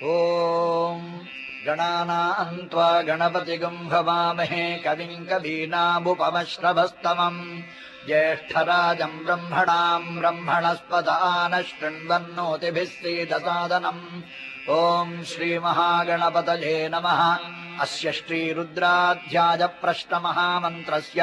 ॐ गणानां त्वा गणपतिगं भवामहे कविं कवीनामुपमश्रवस्तमम् ज्येष्ठराजं ब्रह्मणां ब्रह्मणस्पत नः शृण्वन्नोतिभिः सीदसादनम् ॐ श्रीमहागणपतये नमः। अस्य श्रीरुद्राध्यायप्रश्नमहामन्त्रस्य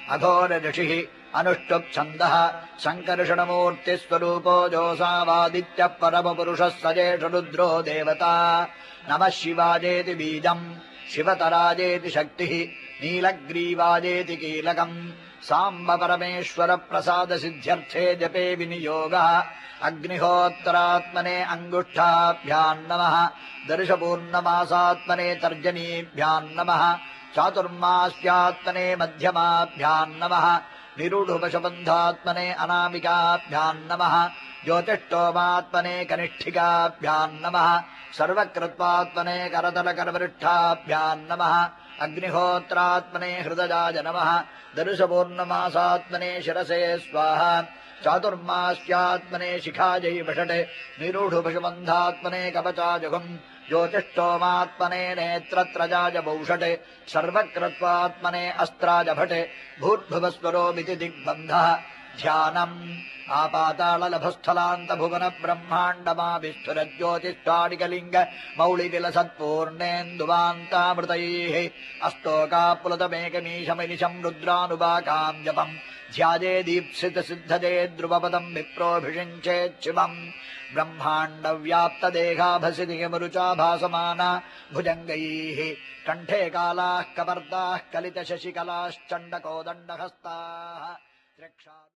अघोरऋषिः अनुष्टुप्छन्दः शङ्कर्षणमूर्तिस्वरूपो जोऽसावादित्यः परमपुरुषः सजेष रुद्रो देवता। नमः शिवाजेति बीजम् शिवतराजेति शक्तिः नीलग्रीवाजेति कीलकम् साम्ब परमेश्वर प्रसाद सिद्ध्यर्थे जपे विनियोगः। अग्निहोत्रात्मने अङ्गुष्ठाभ्याम् नमः। दर्शपूर्णमासात्मने तर्जनीभ्याम् नमः। चातुर्मास्यात्मने मध्यमाभ्याम् नमः। निरूढुपशबन्धात्मने अनामिकाभ्याम् नमः। ज्योतिष्टोमात्मने कनिष्ठिकाभ्याम् नमः। सर्वकृत्वात्मने करतलकरवृष्ठाभ्याम् नमः। अग्निहोत्रात्मने हृदयाय नमः। दर्शपूर्णमासात्मने शिरसे स्वाहा। चातुर्मास्यात्मने शिखायै वषटे निरूढुपशबन्धात्मने कवचाजुगम्। ज्योतिष्टोमात्मने नेत्रत्रजाय वौषटे सर्वकृत्वात्मने अस्त्राय भटे भूर्भुवस्वरोमिति दिग्बन्धः। ध्यानम् आपाताललभस्थलान्त भुवन ब्रह्माण्डमाभिस्फुरज्योतिष्ठाडिकलिङ्ग मौलिविलसत्पूर्णेन्दुवान्तामृतैः अस्तोकाप्लुतमेकमीशमनिशम् रुद्रानुवाकाम् जपम् ध्याये दीप्सितसिद्धदे ध्रुवपदम् विप्रोऽभिषिञ्चेच्छिवम्। ब्रह्माण्डव्याप्तदेहाभसि नियमरुचा भासमाना भुजङ्गैः कण्ठे कालाः कपर्दाः कलितशशिकलाश्चण्डकोदण्डहस्ताः।